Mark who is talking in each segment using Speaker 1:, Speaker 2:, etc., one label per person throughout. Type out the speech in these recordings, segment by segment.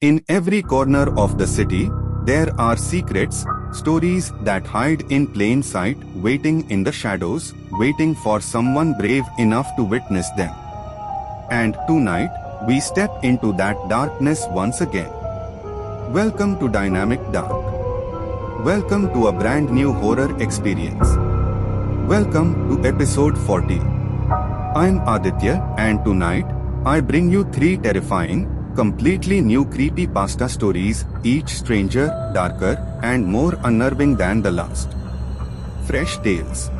Speaker 1: In every corner of the city, there are secrets, stories that hide in plain sight, waiting in the shadows, waiting for someone brave enough to witness them. And tonight, we step into that darkness once again. Welcome to Dynamic Dark. Welcome to a brand new horror experience. Welcome to episode 40. I'm Aditya, and tonight, I bring you 3 terrifying, completely new creepypasta stories, each stranger, darker, and more unnerving than the last. Fresh tales.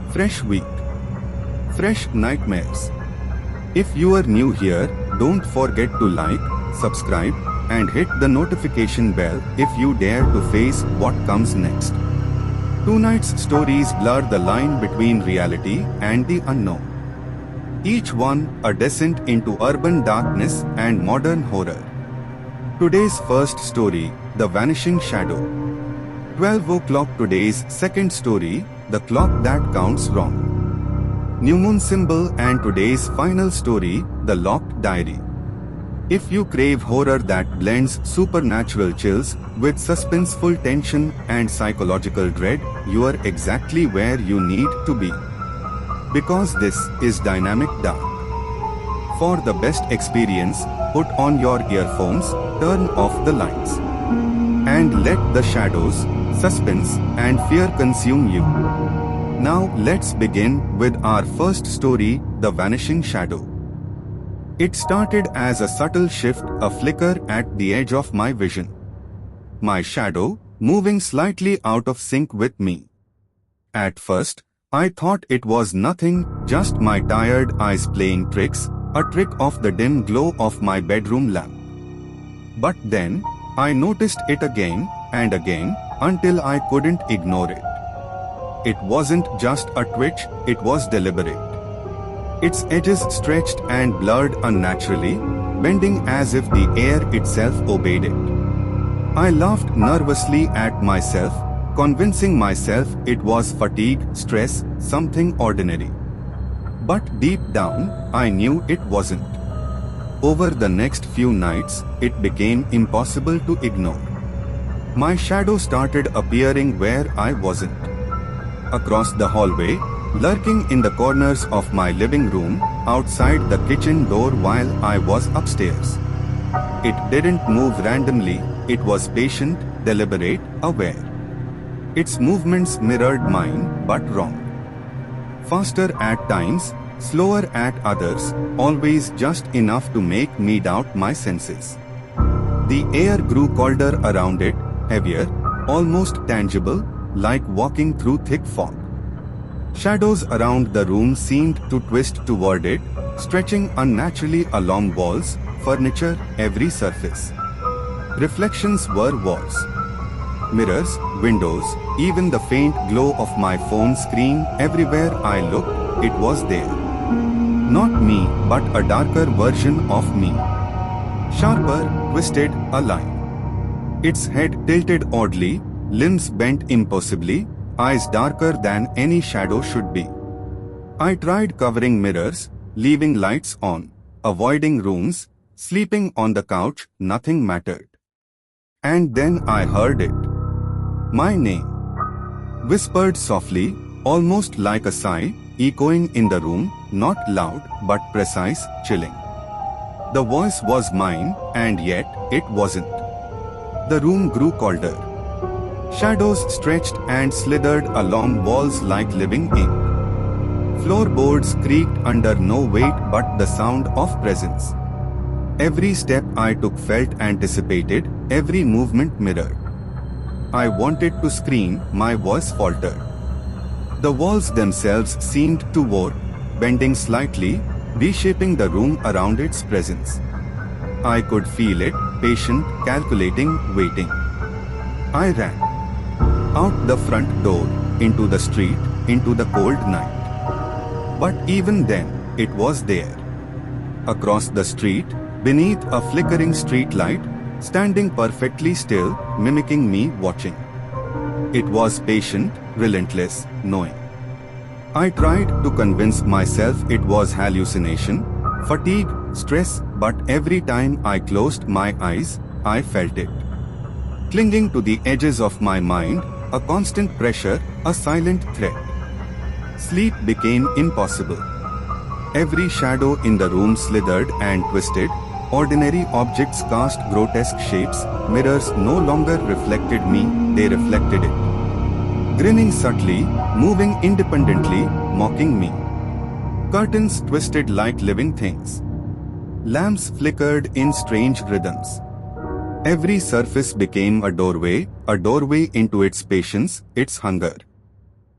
Speaker 1: Fresh week. Fresh nightmares. If you are new here, don't forget to like, subscribe, and hit the notification bell if you dare to face what comes next. Tonight's stories blur the line between reality and the unknown. Each one a descent into urban darkness and modern horror. Today's first story, The Vanishing Shadow. 12 o'clock. Today's second story, The Clock That Counts Wrong. New moon symbol. And today's final story, The Locked Diary. If you crave horror that blends supernatural chills with suspenseful tension and psychological dread, you are exactly where you need to be. Because this is Dynamic Dark. For the best experience, put on your earphones, turn off the lights, and let the shadows, suspense, and fear consume you. Now let's begin with our first story, The Vanishing Shadow. It started as a subtle shift, a flicker at the edge of my vision. My shadow, moving slightly out of sync with me. At first, I thought it was nothing, just my tired eyes playing tricks, a trick of the dim glow of my bedroom lamp. But then, I noticed it again and again, until I couldn't ignore it. It wasn't just a twitch, it was deliberate. Its edges stretched and blurred unnaturally, bending as if the air itself obeyed it. I laughed nervously at myself, convincing myself it was fatigue, stress, something ordinary. But deep down, I knew it wasn't. Over the next few nights, it became impossible to ignore. My shadow started appearing where I wasn't. Across the hallway, lurking in the corners of my living room, outside the kitchen door while I was upstairs. It didn't move randomly, it was patient, deliberate, aware. Its movements mirrored mine, but wrong. Faster at times, slower at others, always just enough to make me doubt my senses. The air grew colder around it, heavier, almost tangible, like walking through thick fog. Shadows around the room seemed to twist toward it, stretching unnaturally along walls, furniture, every surface. Reflections were walls, mirrors, windows, even the faint glow of my phone screen. Everywhere I looked, it was there. Not me, but a darker version of me. Sharper, twisted, alive. Its head tilted oddly, limbs bent impossibly, eyes darker than any shadow should be. I tried covering mirrors, leaving lights on, avoiding rooms, sleeping on the couch, nothing mattered. And then I heard it. My name. Whispered softly, almost like a sigh, echoing in the room, not loud, but precise, chilling. The voice was mine, and yet, it wasn't. The room grew colder. Shadows stretched and slithered along walls like living ink. Floorboards creaked under no weight but the sound of presence. Every step I took felt anticipated, every movement mirrored. I wanted to scream, my voice faltered. The walls themselves seemed to warp, bending slightly, reshaping the room around its presence. I could feel it, patient, calculating, waiting. I ran. Out the front door, into the street, into the cold night. But even then, it was there. Across the street, beneath a flickering street light, standing perfectly still, mimicking me watching. It was patient, relentless, knowing. I tried to convince myself it was hallucination, fatigue, stress, but every time I closed my eyes, I felt it. Clinging to the edges of my mind, a constant pressure, a silent threat. Sleep became impossible. Every shadow in the room slithered and twisted. Ordinary objects cast grotesque shapes. Mirrors no longer reflected me, they reflected it. Grinning subtly, moving independently, mocking me. Curtains twisted like living things. Lamps flickered in strange rhythms. Every surface became a doorway into its patience, its hunger.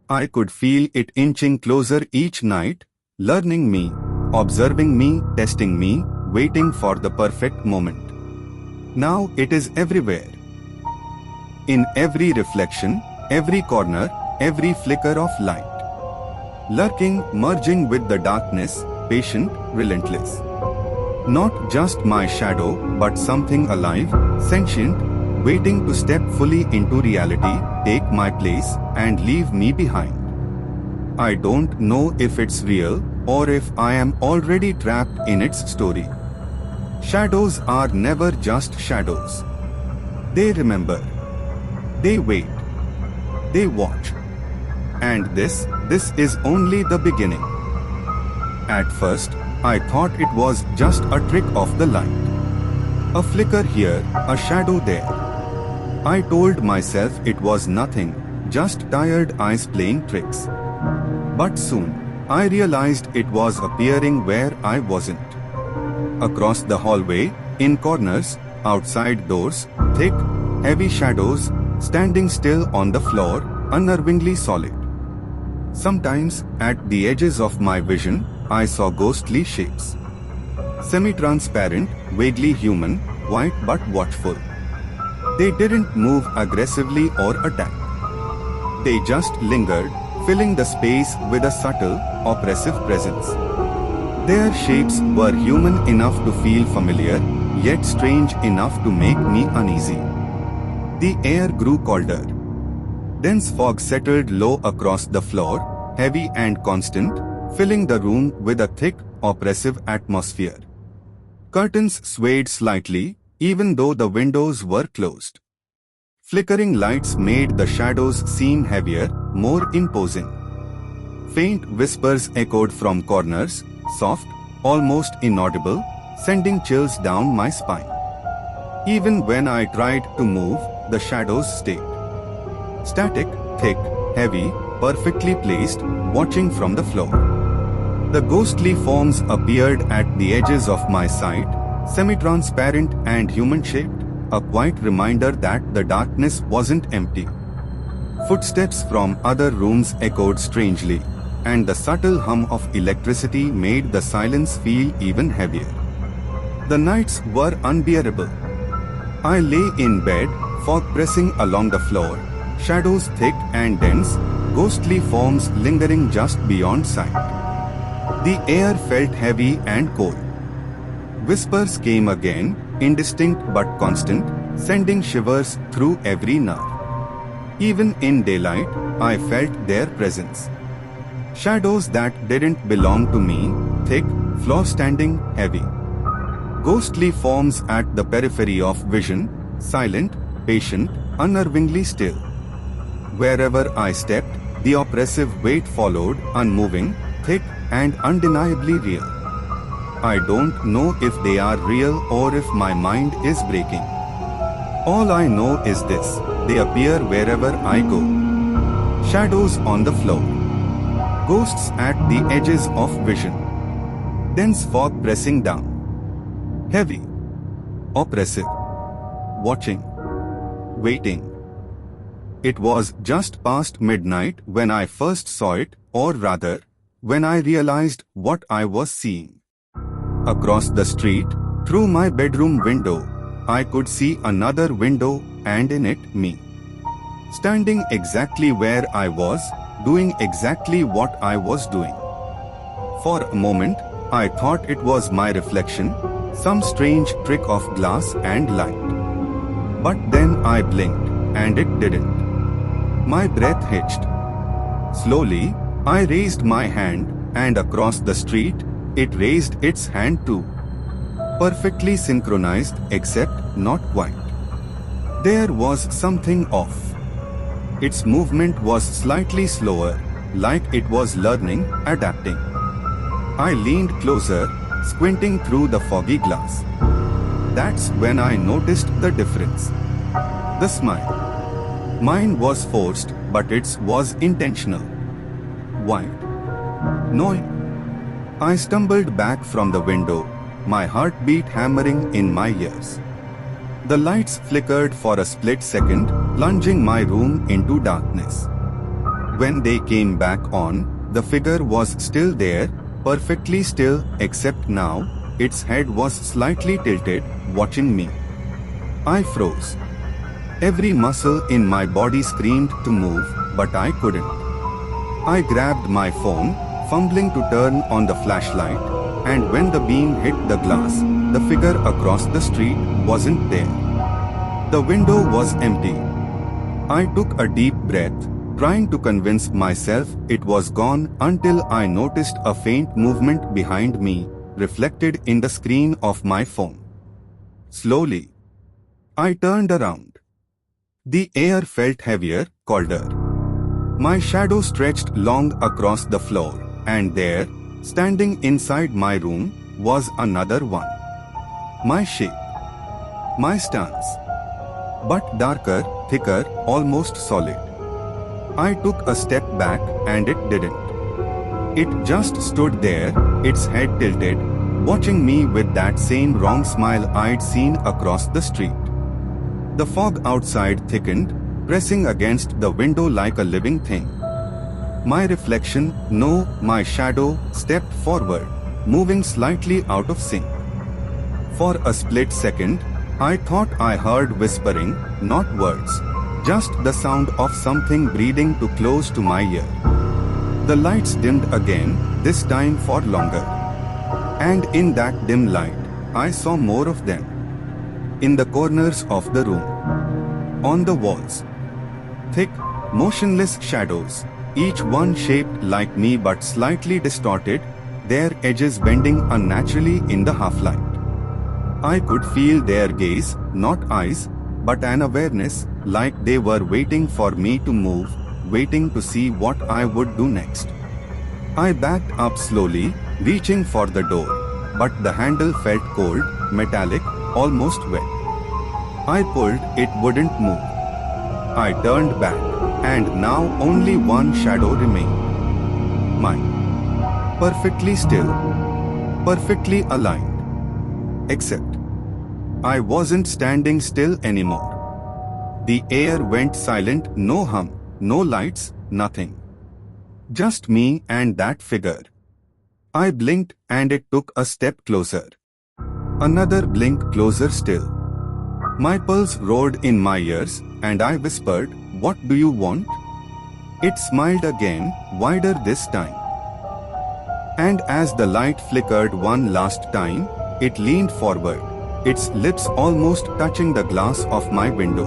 Speaker 1: I could feel it inching closer each night, learning me, observing me, testing me, waiting for the perfect moment. Now it is everywhere. In every reflection, every corner, every flicker of light. Lurking, merging with the darkness, patient, relentless. Not just my shadow, but something alive, sentient, waiting to step fully into reality, take my place, and leave me behind. I don't know if it's real, or if I am already trapped in its story. Shadows are never just shadows. They remember. They wait. They watch. And this is only the beginning. At first, I thought it was just a trick of the light. A flicker here, a shadow there. I told myself it was nothing, just tired eyes playing tricks. But soon, I realized it was appearing where I wasn't. Across the hallway, in corners, outside doors, thick, heavy shadows, standing still on the floor, unnervingly solid. Sometimes, at the edges of my vision, I saw ghostly shapes. Semi-transparent, vaguely human, white but watchful. They didn't move aggressively or attack. They just lingered, filling the space with a subtle, oppressive presence. Their shapes were human enough to feel familiar, yet strange enough to make me uneasy. The air grew colder. Dense fog settled low across the floor, heavy and constant, filling the room with a thick, oppressive atmosphere. Curtains swayed slightly, even though the windows were closed. Flickering lights made the shadows seem heavier, more imposing. Faint whispers echoed from corners, soft, almost inaudible, sending chills down my spine. Even when I tried to move, the shadows stayed. Static, thick, heavy, perfectly placed, watching from the floor. The ghostly forms appeared at the edges of my sight, semi-transparent and human-shaped, a quiet reminder that the darkness wasn't empty. Footsteps from other rooms echoed strangely, and the subtle hum of electricity made the silence feel even heavier. The nights were unbearable. I lay in bed, fog pressing along the floor, shadows thick and dense, ghostly forms lingering just beyond sight. The air felt heavy and cold. Whispers came again, indistinct but constant, sending shivers through every nerve. Even in daylight, I felt their presence. Shadows that didn't belong to me, thick, floor-standing, heavy. Ghostly forms at the periphery of vision, silent, patient, unnervingly still. Wherever I stepped, the oppressive weight followed, unmoving, thick, and undeniably real. I don't know if they are real or if my mind is breaking. All I know is this: they appear wherever I go. Shadows on the floor. Ghosts at the edges of vision. Dense fog pressing down. Heavy. Oppressive. Watching. Waiting. It was just past midnight when I first saw it, or rather, when I realized what I was seeing. Across the street, through my bedroom window, I could see another window, and in it, me. Standing exactly where I was, doing exactly what I was doing. For a moment, I thought it was my reflection, some strange trick of glass and light. But then I blinked, and it didn't. My breath hitched. Slowly, I raised my hand, and across the street, it raised its hand too. perfectly synchronized except not quite. There was something off. Its movement was slightly slower, like it was learning, adapting. I leaned closer, squinting through the foggy glass. That's when I noticed the difference. The smile. Mine was forced, but its was intentional. Wide. Knowing. I stumbled back from the window, my heartbeat hammering in my ears. The lights flickered for a split second, plunging my room into darkness. When they came back on, the figure was still there, perfectly still, except now, its head was slightly tilted, watching me. I froze. Every muscle in my body screamed to move, but I couldn't. I grabbed my phone, fumbling to turn on the flashlight, and when the beam hit the glass, the figure across the street wasn't there. The window was empty. I took a deep breath, trying to convince myself it was gone until I noticed a faint movement behind me, reflected in the screen of my phone. Slowly, I turned around. The air felt heavier, colder. My shadow stretched long across the floor, and there, standing inside my room, was another one. My shape. My stance. But darker, thicker, almost solid. I took a step back and it didn't. It just stood there, its head tilted, watching me with that same wrong smile I'd seen across the street. The fog outside thickened, pressing against the window like a living thing. My reflection, no, my shadow, stepped forward, moving slightly out of sync. For a split second, I thought I heard whispering, not words, just the sound of something breathing too close to my ear. The lights dimmed again, this time for longer. And in that dim light, I saw more of them. In the corners of the room. On the walls. Thick, motionless shadows, each one shaped like me but slightly distorted, their edges bending unnaturally in the half-light. I could feel their gaze, not eyes, but an awareness, like they were waiting for me to move, waiting to see what I would do next. I backed up slowly, reaching for the door, but the handle felt cold, metallic, almost wet. I pulled, it wouldn't move. I turned back, and now only one shadow remained. Mine. Perfectly still. Perfectly aligned. Except, I wasn't standing still anymore. The air went silent, no hum, no lights, nothing. Just me and that figure. I blinked and it took a step closer. Another blink closer still. My pulse roared in my ears and I whispered, "What do you want?" It smiled again, wider this time. And as the light flickered one last time, it leaned forward, its lips almost touching the glass of my window.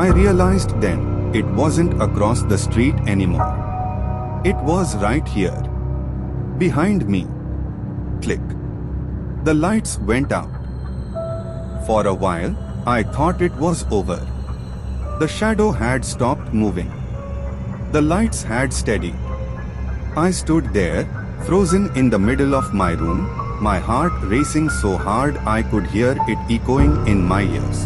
Speaker 1: I realized then, it wasn't across the street anymore. It was right here. Behind me. Click. The lights went out. For a while, I thought it was over. The shadow had stopped moving. The lights had steadied. I stood there, frozen in the middle of my room, my heart racing so hard I could hear it echoing in my ears.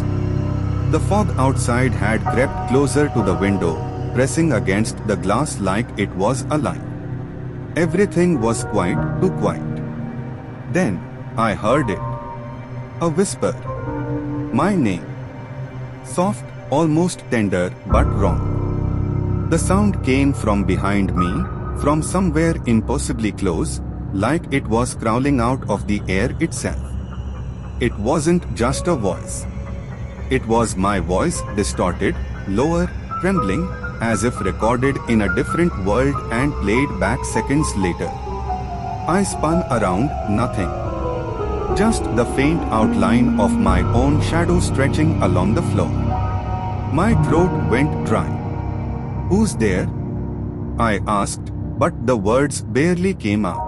Speaker 1: The fog outside had crept closer to the window, pressing against the glass like it was alive. Everything was quiet, too quiet. Then, I heard it. A whisper. My name. Soft, almost tender, but wrong. The sound came from behind me, from somewhere impossibly close, like it was crawling out of the air itself. It wasn't just a voice. It was my voice, distorted, lower, trembling, as if recorded in a different world and played back seconds later. I spun around, nothing. Just the faint outline of my own shadow stretching along the floor. My throat went dry. "Who's there?" I asked, but the words barely came out.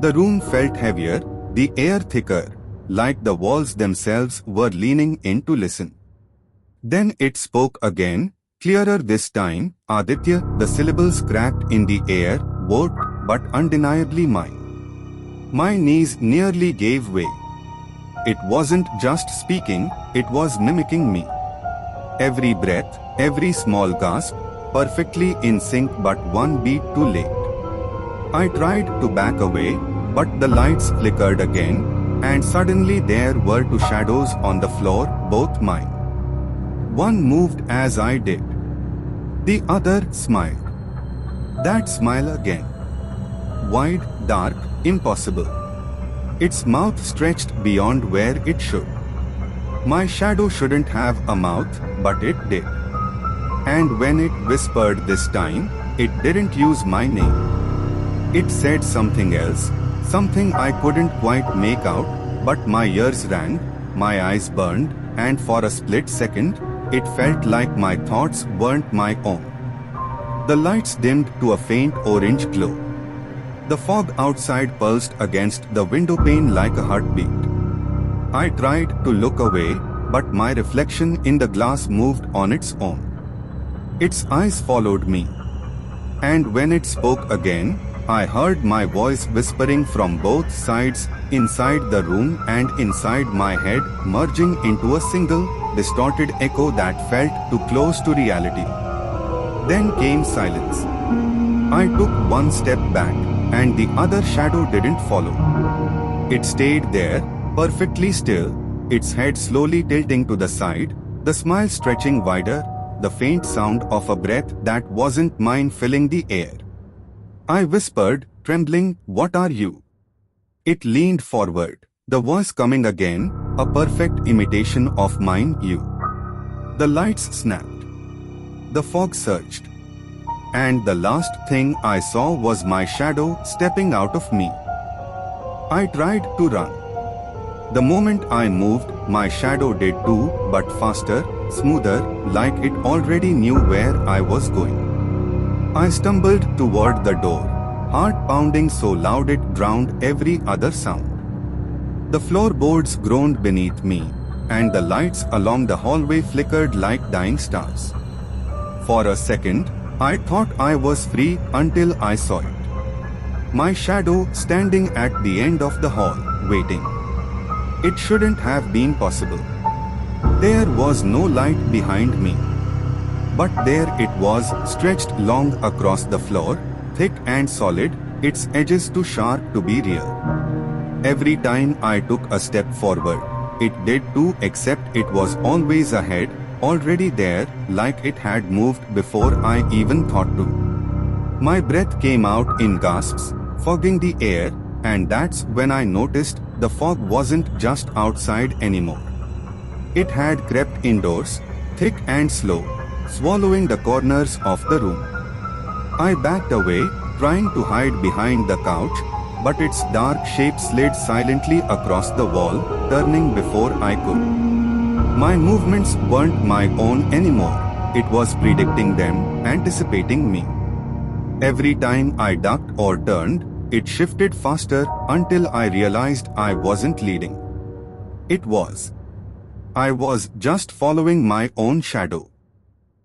Speaker 1: The room felt heavier, the air thicker, like the walls themselves were leaning in to listen. Then it spoke again, clearer this time. Aditya, the syllables cracked in the air, warped but undeniably mine. My knees nearly gave way. It wasn't just speaking, it was mimicking me. Every breath, every small gasp, perfectly in sync but one beat too late. I tried to back away, but the lights flickered again, and suddenly there were two shadows on the floor, both mine. One moved as I did. The other smiled. That smile again. Wide, dark, impossible. Its mouth stretched beyond where it should. My shadow shouldn't have a mouth, but it did. And when it whispered this time, it didn't use my name. It said something else, something I couldn't quite make out, but my ears rang, my eyes burned, and for a split second, it felt like my thoughts weren't my own. The lights dimmed to a faint orange glow. The fog outside pulsed against the window pane like a heartbeat. I tried to look away, but my reflection in the glass moved on its own. Its eyes followed me. And when it spoke again, I heard my voice whispering from both sides, inside the room and inside my head, merging into a single, distorted echo that felt too close to reality. Then came silence. I took one step back, and the other shadow didn't follow. It stayed there, perfectly still, its head slowly tilting to the side, the smile stretching wider, the faint sound of a breath that wasn't mine filling the air. I whispered, trembling, "What are you?" It leaned forward, the voice coming again, a perfect imitation of mine, "You." The lights snapped. The fog surged. And the last thing I saw was my shadow stepping out of me. I tried to run. The moment I moved, my shadow did too, but faster, smoother, like it already knew where I was going. I stumbled toward the door, heart pounding so loud it drowned every other sound. The floorboards groaned beneath me, and the lights along the hallway flickered like dying stars. For a second, I thought I was free until I saw it. My shadow standing at the end of the hall, waiting. It shouldn't have been possible. There was no light behind me. But there it was, stretched long across the floor, thick and solid, its edges too sharp to be real. Every time I took a step forward, it did too, except it was always ahead, already there, like it had moved before I even thought to. My breath came out in gasps, fogging the air, and that's when I noticed the fog wasn't just outside anymore. It had crept indoors, thick and slow, swallowing the corners of the room. I backed away, trying to hide behind the couch, but its dark shape slid silently across the wall, turning before I could. My movements weren't my own anymore. It was predicting them, anticipating me. Every time I ducked or turned, it shifted faster until I realized I wasn't leading. It was. I was just following my own shadow.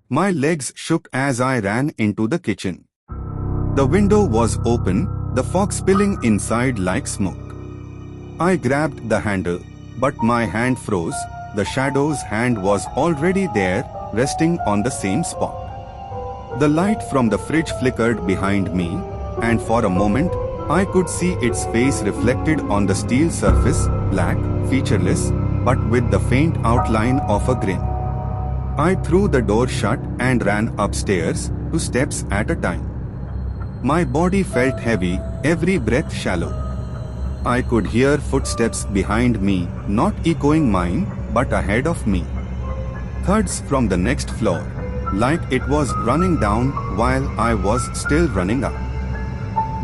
Speaker 1: My legs shook as I ran into the kitchen. The window was open, the fog spilling inside like smoke. I grabbed the handle, but my hand froze. The shadow's hand was already there, resting on the same spot. The light from the fridge flickered behind me, and for a moment, I could see its face reflected on the steel surface, black, featureless, but with the faint outline of a grin. I threw the door shut and ran upstairs, 2 steps at a time. My body felt heavy, every breath shallow. I could hear footsteps behind me, not echoing mine, but ahead of me. Thuds from the next floor, like it was running down while I was still running up.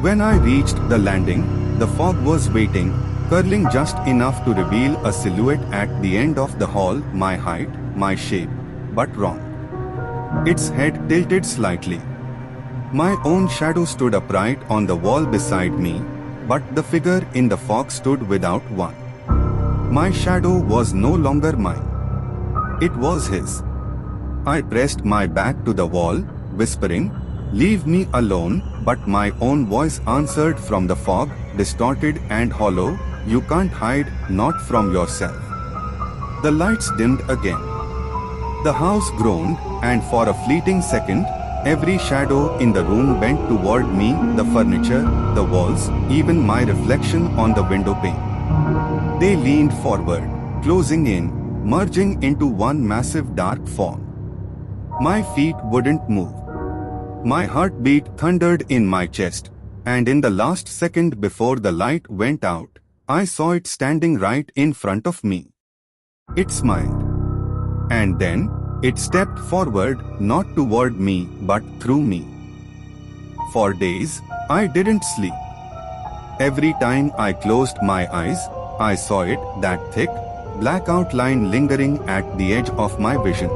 Speaker 1: When I reached the landing, the fog was waiting, curling just enough to reveal a silhouette at the end of the hall, my height, my shape, but wrong. Its head tilted slightly. My own shadow stood upright on the wall beside me, but the figure in the fog stood without one. My shadow was no longer mine. It was his. I pressed my back to the wall, whispering, "Leave me alone," but my own voice answered from the fog, distorted and hollow, "You can't hide, not from yourself." The lights dimmed again. The house groaned, and for a fleeting second, every shadow in the room bent toward me, the furniture, the walls, even my reflection on the window pane. They leaned forward, closing in, merging into one massive dark form. My feet wouldn't move. My heartbeat thundered in my chest, and in the last second before the light went out, I saw it standing right in front of me. It smiled. And then, it stepped forward, not toward me, but through me. For days, I didn't sleep. Every time I closed my eyes, I saw it, that thick, black outline lingering at the edge of my vision.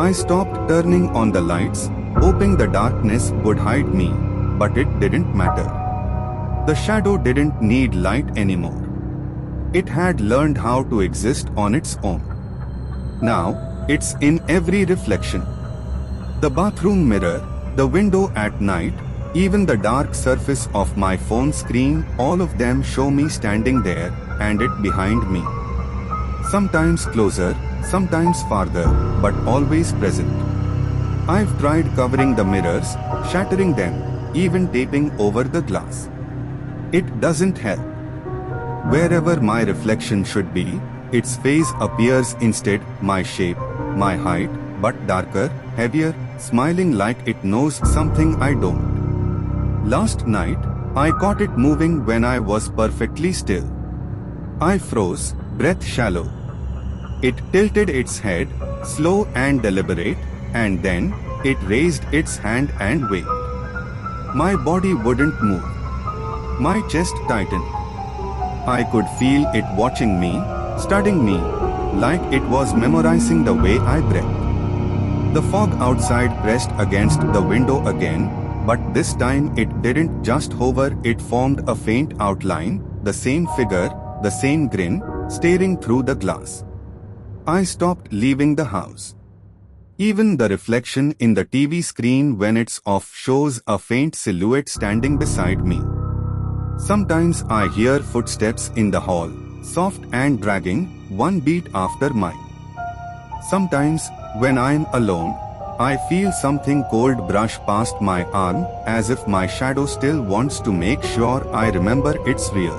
Speaker 1: I stopped turning on the lights, hoping the darkness would hide me, but it didn't matter. The shadow didn't need light anymore. It had learned how to exist on its own. Now, it's in every reflection. The bathroom mirror, the window at night, even the dark surface of my phone screen, all of them show me standing there, and it behind me. Sometimes closer, sometimes farther, but always present. I've tried covering the mirrors, shattering them, even taping over the glass. It doesn't help. Wherever my reflection should be, its face appears instead, my shape, my height, but darker, heavier, smiling like it knows something I don't. Last night, I caught it moving when I was perfectly still. I froze, breath shallow. It tilted its head, slow and deliberate, and then, it raised its hand and waved. My body wouldn't move. My chest tightened. I could feel it watching me, studying me, like it was memorizing the way I breathed. The fog outside pressed against the window again, but this time it didn't just hover, it formed a faint outline, the same figure, the same grin, staring through the glass. I stopped leaving the house. Even the reflection in the TV screen when it's off shows a faint silhouette standing beside me. Sometimes I hear footsteps in the hall, soft and dragging, one beat after mine. Sometimes, when I'm alone, I feel something cold brush past my arm, as if my shadow still wants to make sure I remember it's real.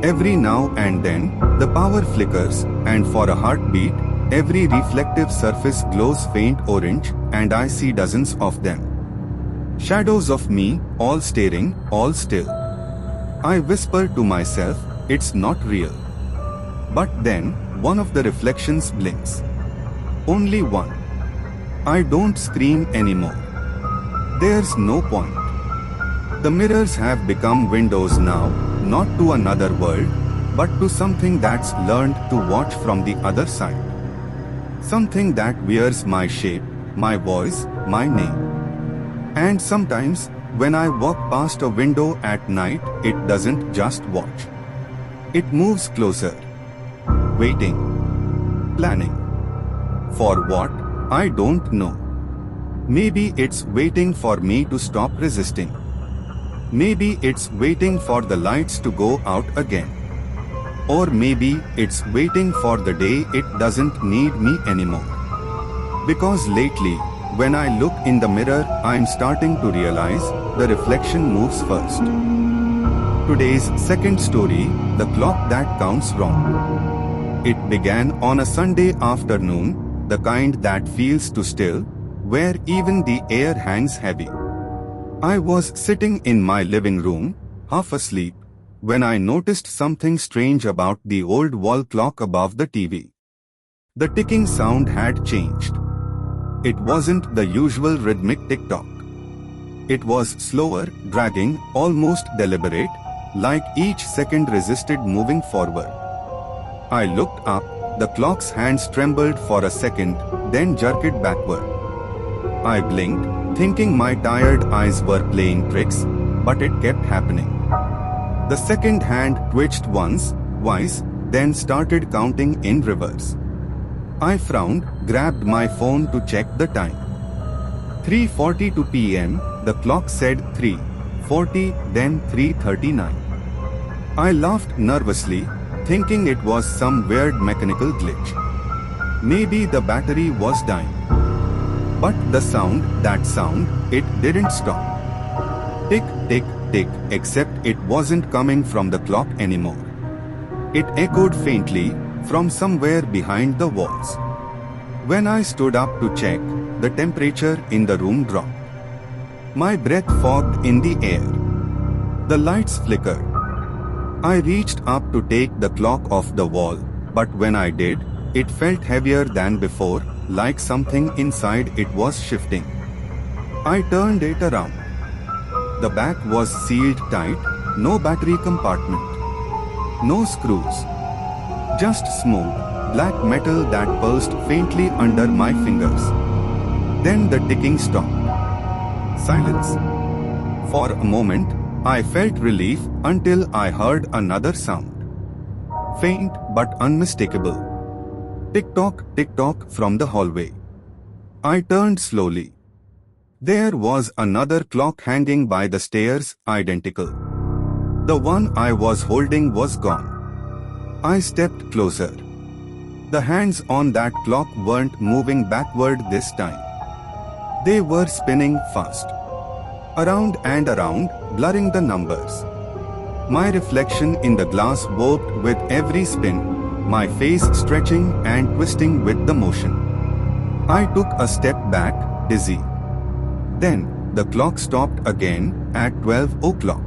Speaker 1: Every now and then, the power flickers, and for a heartbeat, every reflective surface glows faint orange, and I see dozens of them. Shadows of me, all staring, all still. I whisper to myself, it's not real. But then, one of the reflections blinks. Only one. I don't scream anymore. There's no point. The mirrors have become windows now, not to another world, but to something that's learned to watch from the other side. Something that wears my shape, my voice, my name. And sometimes, when I walk past a window at night, it doesn't just watch. It moves closer. Waiting. Planning. For what? I don't know. Maybe it's waiting for me to stop resisting. Maybe it's waiting for the lights to go out again. Or maybe it's waiting for the day it doesn't need me anymore. Because lately, when I look in the mirror, I'm starting to realize the reflection moves first. Today's second story, The Clock That Counts Wrong. It began on a Sunday afternoon, the kind that feels too still, where even the air hangs heavy. I was sitting in my living room, half asleep, when I noticed something strange about the old wall clock above the TV. The ticking sound had changed. It wasn't the usual rhythmic tick-tock. It was slower, dragging, almost deliberate, like each second resisted moving forward. I looked up, the clock's hands trembled for a second, then jerked backward. I blinked, thinking my tired eyes were playing tricks, but it kept happening. The second hand twitched once, twice, then started counting in reverse. I frowned, grabbed my phone to check the time. 3:42 p.m., the clock said 3:40, then 3:39. I laughed nervously, thinking it was some weird mechanical glitch. Maybe the battery was dying. But the sound, it didn't stop. Tick, tick, tick, except it wasn't coming from the clock anymore. It echoed faintly from somewhere behind the walls. When I stood up to check, the temperature in the room dropped. My breath fogged in the air. The lights flickered. I reached up to take the clock off the wall, but when I did, it felt heavier than before, like something inside it was shifting. I turned it around. The back was sealed tight, no battery compartment. No screws. Just smooth, black metal that pulsed faintly under my fingers. Then the ticking stopped. Silence. For a moment, I felt relief until I heard another sound. Faint but unmistakable. Tick-tock from the hallway. I turned slowly. There was another clock hanging by the stairs, identical. The one I was holding was gone. I stepped closer. The hands on that clock weren't moving backward this time. They were spinning fast. Around and around, blurring the numbers. My reflection in the glass warped with every spin, my face stretching and twisting with the motion. I took a step back, dizzy. Then, the clock stopped again at 12 o'clock.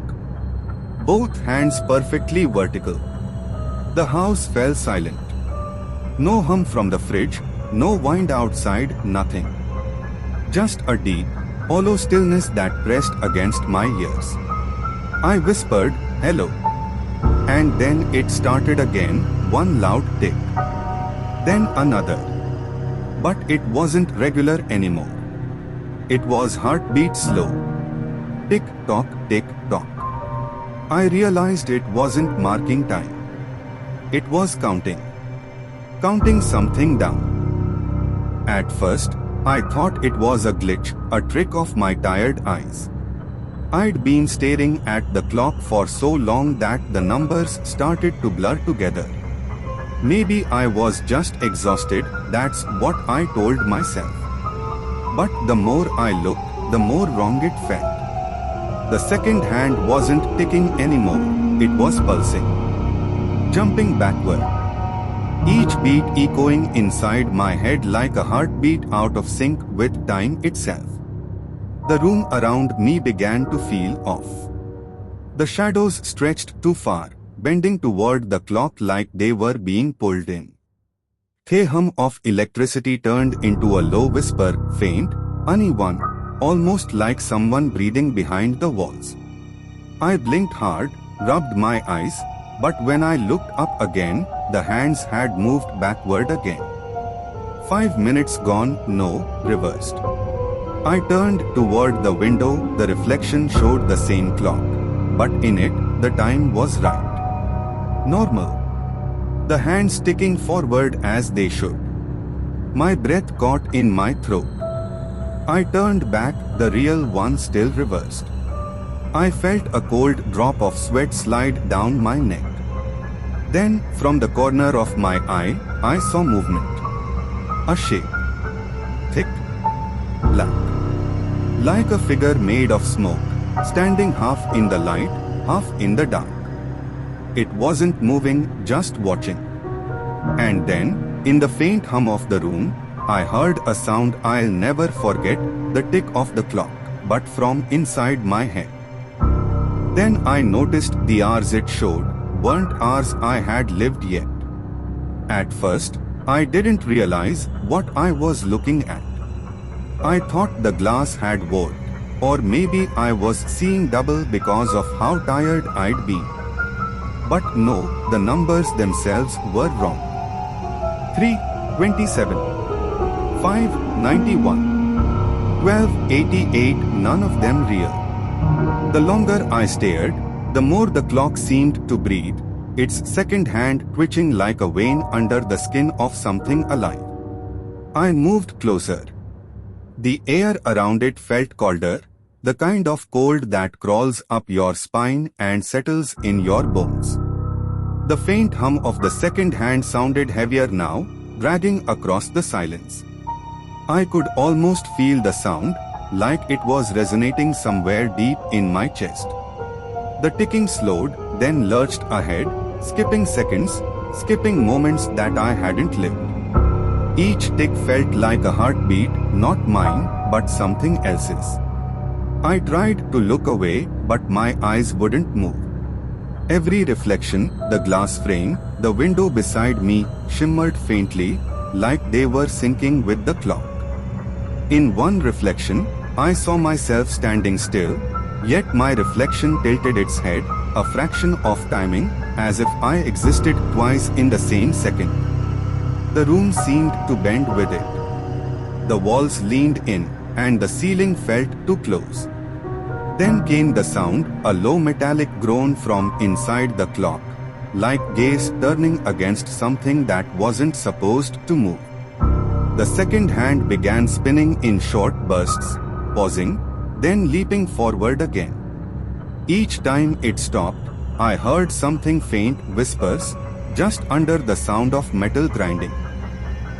Speaker 1: Both hands perfectly vertical. The house fell silent. No hum from the fridge, no wind outside, nothing. Just a deep, hollow stillness that pressed against my ears. I whispered, "Hello." And then it started again, one loud tick. Then another. But it wasn't regular anymore. It was heartbeat slow. Tick-tock, tick-tock. I realized it wasn't marking time. It was counting. Counting something down. At first, I thought it was a glitch, a trick of my tired eyes. I'd been staring at the clock for so long that the numbers started to blur together. Maybe I was just exhausted, that's what I told myself. But the more I looked, the more wrong it felt. The second hand wasn't ticking anymore, it was pulsing. Jumping backward. Each beat echoing inside my head like a heartbeat out of sync with time itself. The room around me began to feel off. The shadows stretched too far, bending toward the clock like they were being pulled in. The hum of electricity turned into a low whisper, faint, uneven, almost like someone breathing behind the walls. I blinked hard, rubbed my eyes, but when I looked up again, the hands had moved backward again. 5 minutes gone, no, reversed. I turned toward the window, the reflection showed the same clock, but in it, the time was right. Normal. The hands ticking forward as they should. My breath caught in my throat. I turned back, the real one still reversed. I felt a cold drop of sweat slide down my neck. Then, from the corner of my eye, I saw movement. A shape. Thick. Black. Like a figure made of smoke, standing half in the light, half in the dark. It wasn't moving, just watching. And then, in the faint hum of the room, I heard a sound I'll never forget, the tick of the clock, but from inside my head. Then I noticed the hours it showed, weren't hours I had lived yet. At first, I didn't realize what I was looking at. I thought the glass had warped, or maybe I was seeing double because of how tired I'd been. But no, the numbers themselves were wrong. 3:27, 5:91, 12:88, none of them real. The longer I stared, the more the clock seemed to breathe, its second hand twitching like a vein under the skin of something alive. I moved closer. The air around it felt colder, the kind of cold that crawls up your spine and settles in your bones. The faint hum of the second hand sounded heavier now, dragging across the silence. I could almost feel the sound, like it was resonating somewhere deep in my chest. The ticking slowed, then lurched ahead, skipping seconds, skipping moments that I hadn't lived. Each tick felt like a heartbeat, not mine, but something else's. I tried to look away, but my eyes wouldn't move. Every reflection, the glass frame, the window beside me, shimmered faintly, like they were syncing with the clock. In one reflection, I saw myself standing still, yet my reflection tilted its head, a fraction of timing, as if I existed twice in the same second. The room seemed to bend with it. The walls leaned in, and the ceiling felt too close. Then came the sound, a low metallic groan from inside the clock, like gears turning against something that wasn't supposed to move. The second hand began spinning in short bursts, pausing, then leaping forward again. Each time it stopped, I heard something faint, whispers, just under the sound of metal grinding.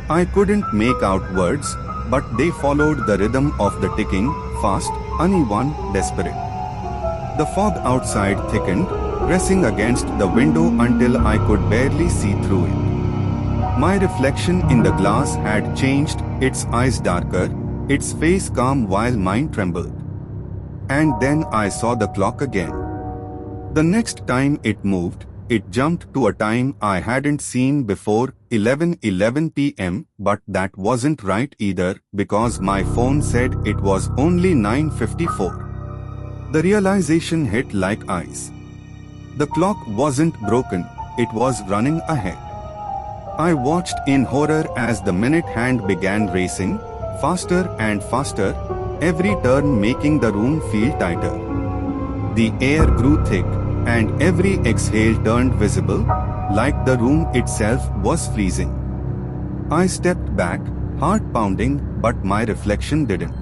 Speaker 1: I couldn't make out words, but they followed the rhythm of the ticking, fast, uneven, desperate. The fog outside thickened, pressing against the window until I could barely see through it. My reflection in the glass had changed, its eyes darker, its face calm while mine trembled. And then I saw the clock again. The next time it moved, it jumped to a time I hadn't seen before, 11:11 p.m., but that wasn't right either because my phone said it was only 9:54. The realization hit like ice. The clock wasn't broken, it was running ahead. I watched in horror as the minute hand began racing, faster and faster, every turn making the room feel tighter. The air grew thick, and every exhale turned visible, like the room itself was freezing. I stepped back, heart pounding, but my reflection didn't.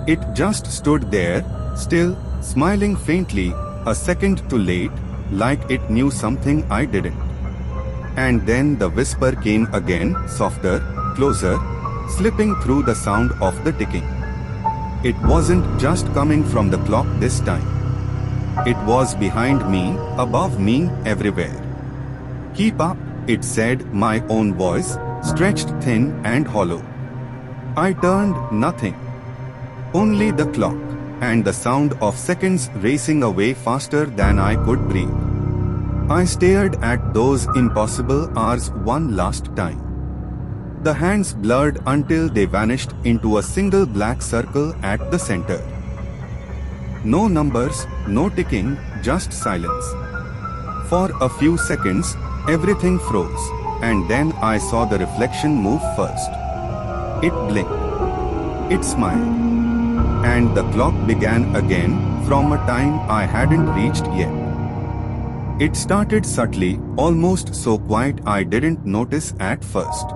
Speaker 1: It just stood there, still, smiling faintly, a second too late, like it knew something I didn't. And then the whisper came again, softer, closer, slipping through the sound of the ticking. It wasn't just coming from the clock this time. It was behind me, above me, everywhere. Keep up, it said, my own voice, stretched thin and hollow. I turned, nothing. Only the clock, and the sound of seconds racing away faster than I could breathe. I stared at those impossible hours one last time. The hands blurred until they vanished into a single black circle at the center. No numbers, no ticking, just silence. For a few seconds, everything froze, and then I saw the reflection move first. It blinked. It smiled. And the clock began again, from a time I hadn't reached yet. It started subtly, almost so quiet I didn't notice at first.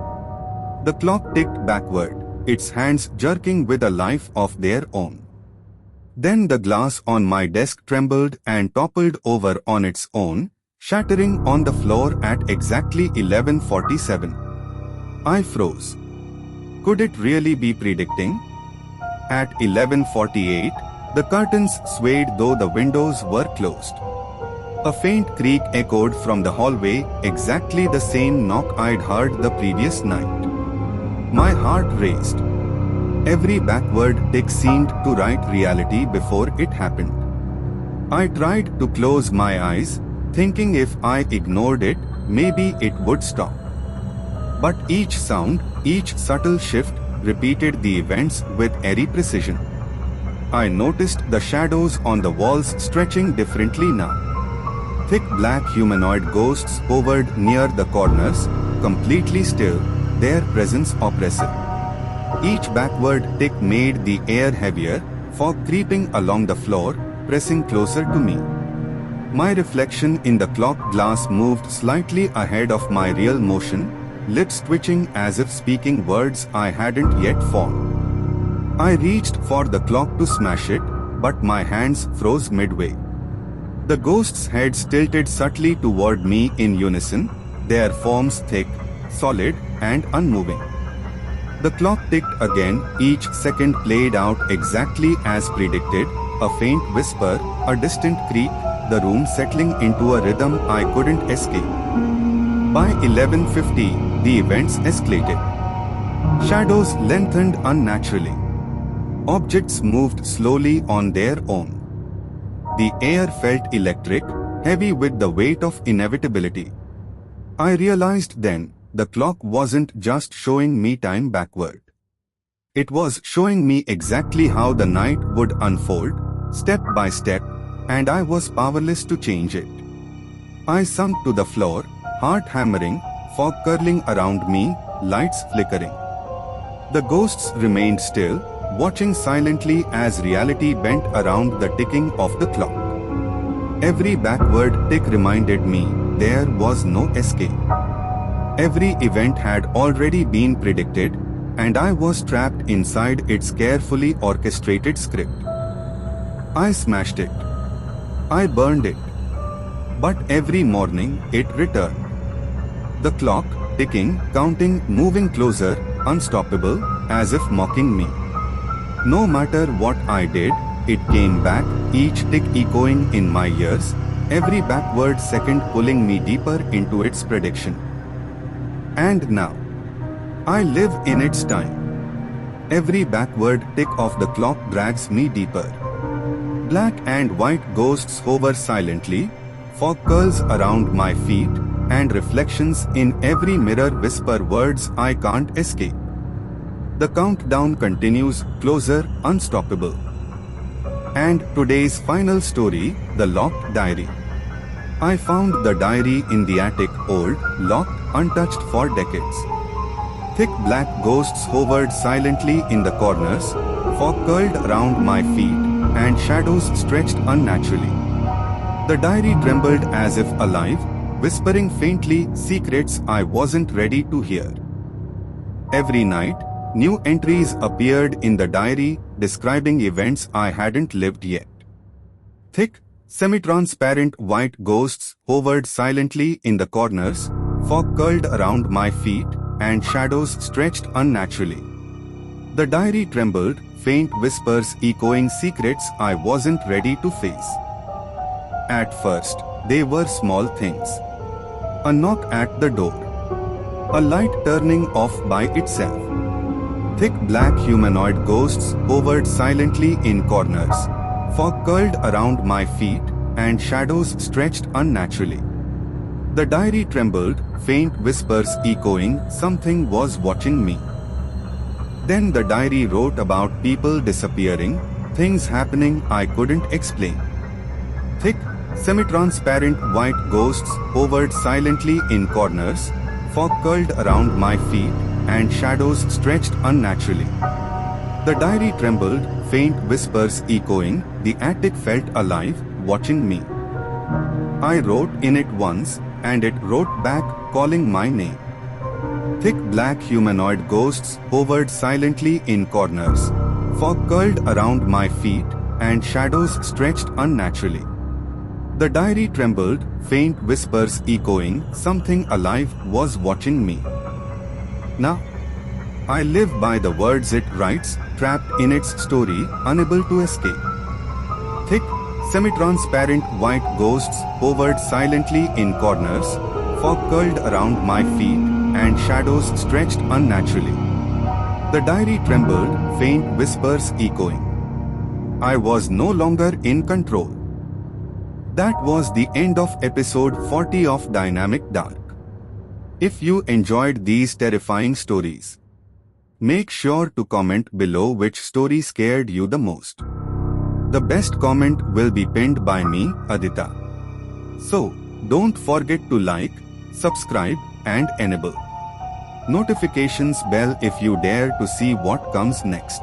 Speaker 1: The clock ticked backward, its hands jerking with a life of their own. Then the glass on my desk trembled and toppled over on its own, shattering on the floor at exactly 11:47. I froze. Could it really be predicting? At 11:48, the curtains swayed though the windows were closed. A faint creak echoed from the hallway, exactly the same knock I'd heard the previous night. My heart raced. Every backward tick seemed to write reality before it happened. I tried to close my eyes, thinking if I ignored it, maybe it would stop. But each sound, each subtle shift, repeated the events with eerie precision. I noticed the shadows on the walls stretching differently now. Thick black humanoid ghosts hovered near the corners, completely still, their presence oppressive. Each backward tick made the air heavier, fog creeping along the floor, pressing closer to me. My reflection in the clock glass moved slightly ahead of my real motion, lips twitching as if speaking words I hadn't yet formed. I reached for the clock to smash it, but my hands froze midway. The ghost's heads tilted subtly toward me in unison, their forms thick, solid, and unmoving. The clock ticked again, each second played out exactly as predicted, a faint whisper, a distant creak, the room settling into a rhythm I couldn't escape. By 11:50, the events escalated. Shadows lengthened unnaturally. Objects moved slowly on their own. The air felt electric, heavy with the weight of inevitability. I realized then, the clock wasn't just showing me time backward. It was showing me exactly how the night would unfold, step by step, and I was powerless to change it. I sunk to the floor, heart hammering, fog curling around me, lights flickering. The ghosts remained still, watching silently as reality bent around the ticking of the clock. Every backward tick reminded me there was no escape. Every event had already been predicted, and I was trapped inside its carefully orchestrated script. I smashed it. I burned it. But every morning it returned. The clock, ticking, counting, moving closer, unstoppable, as if mocking me. No matter what I did, it came back, each tick echoing in my ears, every backward second pulling me deeper into its prediction. And now, I live in its time. Every backward tick of the clock drags me deeper. Black and white ghosts hover silently, fog curls around my feet, and reflections in every mirror whisper words I can't escape. The countdown continues, closer, unstoppable. And today's final story, The Locked Diary. I found the diary in the attic, old, locked, untouched for decades. Thick black ghosts hovered silently in the corners, fog curled around my feet, and shadows stretched unnaturally. The diary trembled as if alive, whispering faintly secrets I wasn't ready to hear. Every night, new entries appeared in the diary, describing events I hadn't lived yet. Thick, semi-transparent white ghosts hovered silently in the corners, fog curled around my feet, and shadows stretched unnaturally. The diary trembled, faint whispers echoing secrets I wasn't ready to face. At first, they were small things. A knock at the door. A light turning off by itself. Thick black humanoid ghosts hovered silently in corners, fog curled around my feet, and shadows stretched unnaturally. The diary trembled, faint whispers echoing something was watching me. Then the diary wrote about people disappearing, things happening I couldn't explain. Thick, semi-transparent white ghosts hovered silently in corners, fog curled around my feet, and shadows stretched unnaturally. The diary trembled, faint whispers echoing, the attic felt alive, watching me. I wrote in it once, and it wrote back, calling my name. Thick black humanoid ghosts hovered silently in corners, fog curled around my feet, and shadows stretched unnaturally. The diary trembled, faint whispers echoing, something alive was watching me. Now, I live by the words it writes, trapped in its story, unable to escape. Thick, semi-transparent white ghosts hovered silently in corners, fog curled around my feet, and shadows stretched unnaturally. The diary trembled, faint whispers echoing. I was no longer in control. That was the end of episode 40 of Dynamic Dark. If you enjoyed these terrifying stories, make sure to comment below which story scared you the most. The best comment will be pinned by me, Aditya. So, don't forget to like, subscribe, and enable notifications bell if you dare to see what comes next.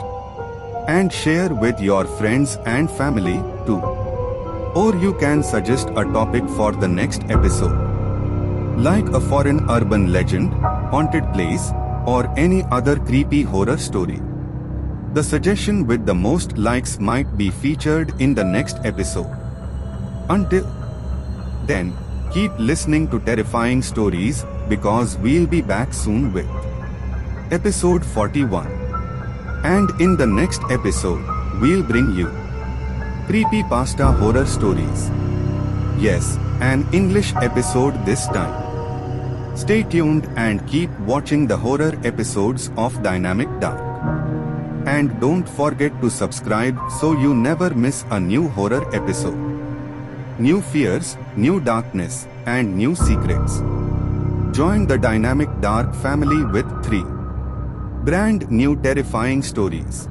Speaker 1: And share with your friends and family too. Or you can suggest a topic for the next episode, like a foreign urban legend, haunted place, or any other creepy horror story. The suggestion with the most likes might be featured in the next episode. Until then, keep listening to terrifying stories because we'll be back soon with episode 41. And in the next episode, we'll bring you creepypasta horror stories. Yes, an English episode this time. Stay tuned and keep watching the horror episodes of Dynamic Dark. And don't forget to subscribe so you never miss a new horror episode. New fears, new darkness, and new secrets. Join the Dynamic Dark family with 3 brand new terrifying stories.